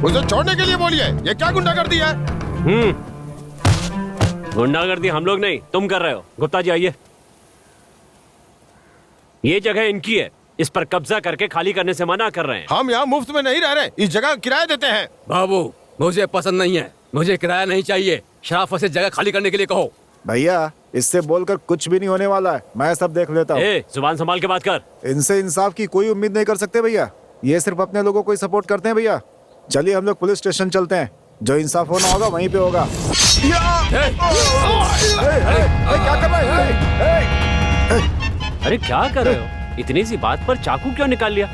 उसे छोड़ने के लिए बोलिए। ये क्या गुंडागर्दी है? गुंडागर्दी हम लोग नहीं, तुम कर रहे हो। गुप्ता जी आइए। ये जगह इनकी है, इस पर कब्जा करके खाली करने से मना कर रहे हैं। हम यहाँ मुफ्त में नहीं रह रहे, इस जगह किराया देते हैं। बाबू मुझे पसंद नहीं है, मुझे किराया नहीं चाहिए। शराफत से जगह खाली करने के लिए कहो। भैया इससे बोलकर कुछ भी नहीं होने वाला है, मैं सब देख लेता हूँ। जुबान संभाल के बात कर। इनसे इंसाफ की कोई उम्मीद नहीं कर सकते भैया, ये सिर्फ अपने लोगों को ही सपोर्ट करते हैं। भैया चलिए हम लोग पुलिस स्टेशन चलते हैं, जो इंसाफ होना होगा वहीं पे होगा। क्या कर रहे हैं? अरे क्या कर रहे हो? इतनी सी बात पर चाकू क्यों निकाल लिया?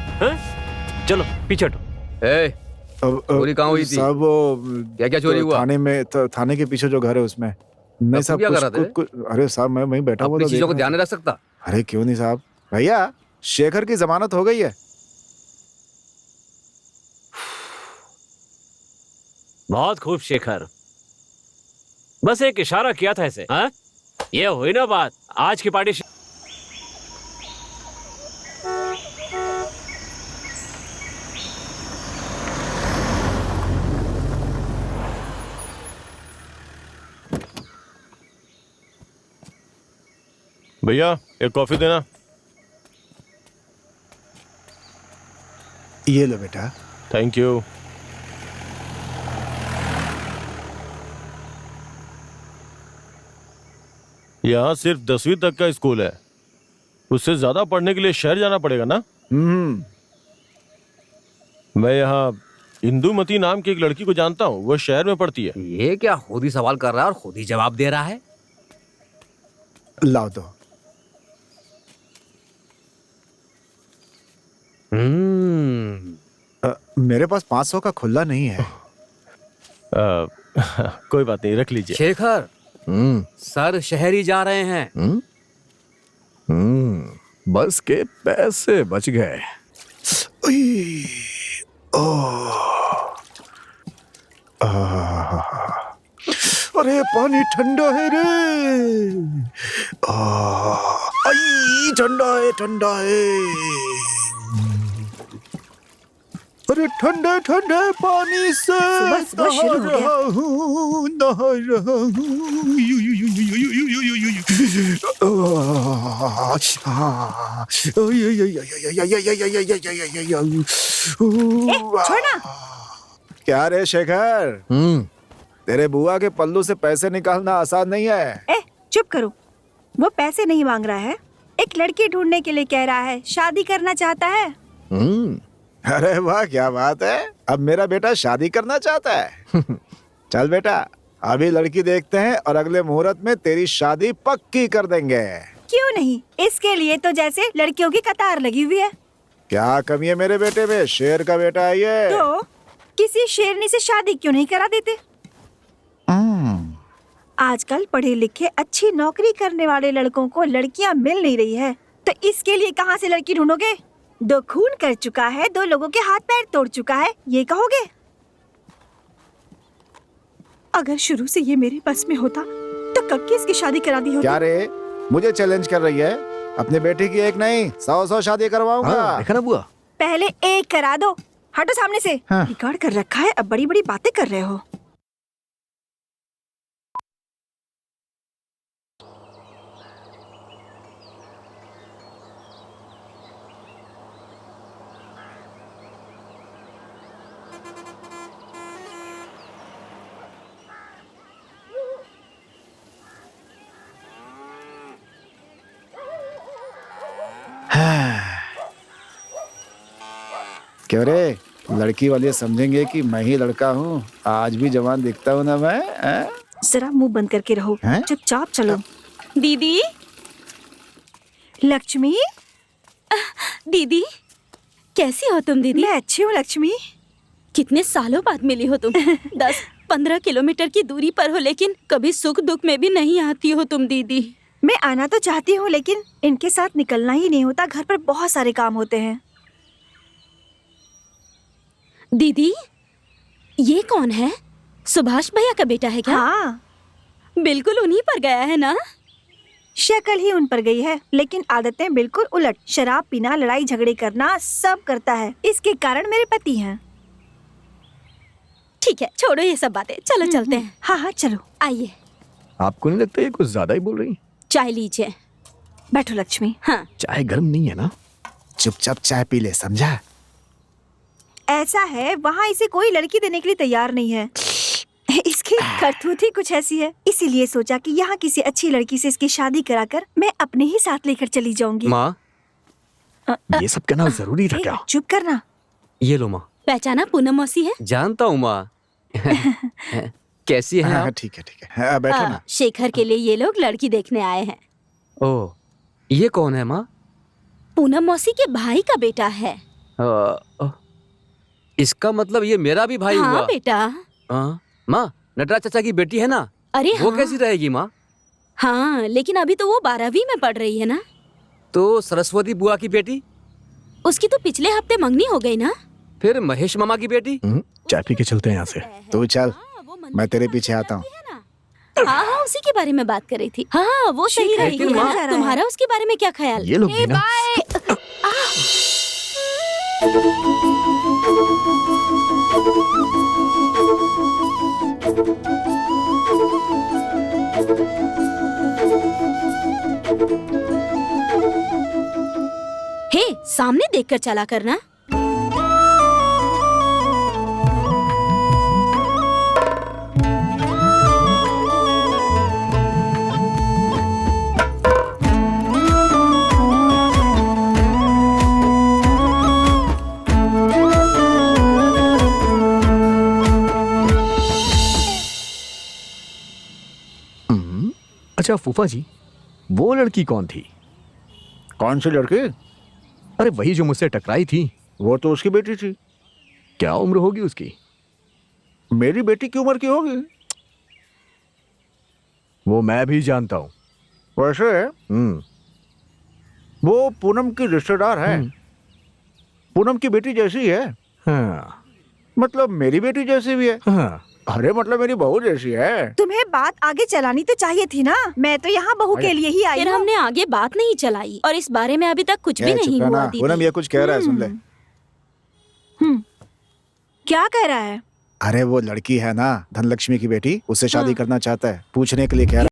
चलो पीछे हटो। चोरी कहाँ हुई थी? साहब वो क्या चोरी हुआ? थाने में, थाने के पीछे जो घर है उसमें। नहीं साहब, क्या कर रहा था? अरे साहब मैं वहीं बैठा हुआ था। चीजों को ध्यान नहीं रख सकता? अरे क्यों नहीं साहब। भैया शेखर की जमानत हो गई है। बहुत खूब शेखर, बस एक इशारा किया था ऐसे। ये हुई ना बात। आज की पार्टी भैया एक कॉफी देना। ये लो बेटा। Thank you. यहाँ सिर्फ 10वीं तक का स्कूल है, उससे ज्यादा पढ़ने के लिए शहर जाना पड़ेगा ना? मैं यहाँ इंदुमती नाम की एक लड़की को जानता हूँ, वो शहर में पढ़ती है। ये क्या खुद ही सवाल कर रहा है और खुद ही जवाब दे रहा है? लाओ दो। मेरे पास 500 का खुला नहीं है। कोई बात नहीं, रख लीजिए। शेखर, सर शहरी जा रहे हैं। बस के पैसे बच गए। अरे पानी ठंडा है रे। ठंडा है, ठंडा है। अरे ठंडे ठंडे पानी से नहा रहा हूँ, नहा रहा हूँ। छोड़ना। क्या रे शेखर, तेरे बुआ के पल्लू से पैसे निकालना आसान नहीं है। चुप करो। वो पैसे नहीं मांग रहा है, एक लड़की ढूंढने के लिए कह रहा है, शादी करना चाहता है। अरे वाह, क्या बात है। अब मेरा बेटा शादी करना चाहता है। चल बेटा, अभी लड़की देखते हैं और अगले मुहूर्त में तेरी शादी पक्की कर देंगे। क्यों नहीं, इसके लिए तो जैसे लड़कियों की कतार लगी हुई है। क्या कमी है मेरे बेटे में? शेर का बेटा है ये। तो किसी शेरनी से शादी क्यों नहीं करा देते? आजकल पढ़े लिखे अच्छी नौकरी करने वाले लड़कों को लड़कियां मिल नहीं रही है, तो इसके लिए कहाँ से लड़की ढूंढोगे? 2 खून कर चुका है, 2 लोगों के हाथ पैर तोड़ चुका है, ये कहोगे? अगर शुरू से ये मेरे बस में होता तो कब की इसकी शादी करा दी होती। क्या रे, मुझे चैलेंज कर रही है? अपने बेटे की एक नहीं 100 शादी करवाऊंगा। देखा ना बुआ? पहले एक करा दो। हटो सामने से। बिगाड़ कर रखा है, अब बड़ी बड़ी बातें कर रहे हो। क्यों रे, लड़की वाले समझेंगे कि मैं ही लड़का हूँ। आज भी जवान दिखता हूँ ना मैं, हैं? जरा मुंह बंद करके रहो, हैं? चुपचाप चलो। दीदी, लक्ष्मी, दीदी, कैसी हो तुम दीदी? मैं अच्छी हूँ लक्ष्मी। कितने सालों बाद मिली हो तुम। 10-15 किलोमीटर की दूरी पर हो, लेकिन कभी सुख दुख में भी नहीं आती हो तुम दीदी। मैं आना तो चाहती हूँ, लेकिन इनके साथ निकलना ही नहीं होता। घर पर बहुत सारे काम होते हैं। दीदी, ये कौन है? सुभाष भैया का बेटा है क्या? हाँ, बिल्कुल उन्हीं पर गया है ना? शक्ल ही उन पर गई है, लेकिन आदतें बिल्कुल उलट। शराब पीना, लड़ाई झगड़े करना सब करता है। इसके कारण मेरे पति हैं। ठीक है, छोड़ो ये सब बातें, चलो चलते हैं। हाँ हाँ चलो। आइए, आपको नहीं लगता ये कुछ ज्यादा ही बोल रही? चाय लीजिए। बैठो लक्ष्मी। हाँ, चाय गर्म नहीं है ना? चुपचाप चाय पी ले, समझा? ऐसा है, वहाँ इसे कोई लड़की देने के लिए तैयार नहीं है। इसकी करतूत ही कुछ ऐसी है, इसीलिए सोचा कि यहाँ किसी अच्छी लड़की से इसकी शादी कराकर मैं अपने ही साथ लेकर चली जाऊंगी। माँ, ये सब कहना जरूरी था क्या? चुप करना। ये लो माँ। पहचाना पूनम मौसी है? जानता हूँ माँ। कैसी है हाँ आप? ठीक है ठीक है, हाँ, बैठो ना। शेखर के लिए ये लोग लड़की देखने आए हैं। ओह, ये कौन है माँ? पूनम मौसी के भाई का बेटा है। इसका मतलब ये मेरा भी भाई हाँ हुआ। बेटा। माँ, नटराज चाचा की बेटी है ना? अरे वो हाँ। कैसी रहेगी माँ? हाँ, लेकिन अभी तो वो 12वीं में पढ़ रही है ना। तो सरस्वती बुआ की बेटी? उसकी तो पिछले हफ्ते मंगनी हो गई ना। फिर महेश मामा की बेटी? चाय पी के चलते हैं यहाँ से। तू चल, हाँ, वो मंदिर मैं तेरे में पीछे आता हूँ। है ना। हाँ हाँ, उसी के बारे में बात कर रही थी। हाँ, वो सही शेखर, रहेगी। लेकिन माँ- हाँ, तुम्हारा उसके बारे में क्या ख्याल? ये लोग भी ना। हे, सामने देखकर चला करना। अच्छा फूफा जी, वो लड़की कौन थी? कौन सी लड़की? अरे वही जो मुझसे टकराई थी। वो तो उसकी बेटी थी। क्या उम्र होगी उसकी? मेरी बेटी की उम्र की होगी। वो मैं भी जानता हूँ। वैसे वो पूनम की रिश्तेदार है। पूनम की बेटी जैसी है। हाँ मतलब मेरी बेटी जैसी भी है। हाँ। अरे मतलब मेरी बहू जैसी है। तुम्हें बात आगे चलानी तो चाहिए थी ना। मैं तो यहाँ बहू के लिए ही आई फिर हूँ। हमने आगे बात नहीं चलाई और इस बारे में अभी तक कुछ भी ए, चुप नहीं रहना। हुआ पूनम दीदी। ये कुछ कह रहा है, सुन ले। क्या कह रहा है? अरे वो लड़की है ना, धनलक्ष्मी की बेटी, उससे शादी करना चाहता है। पूछने के लिए कह रहा है।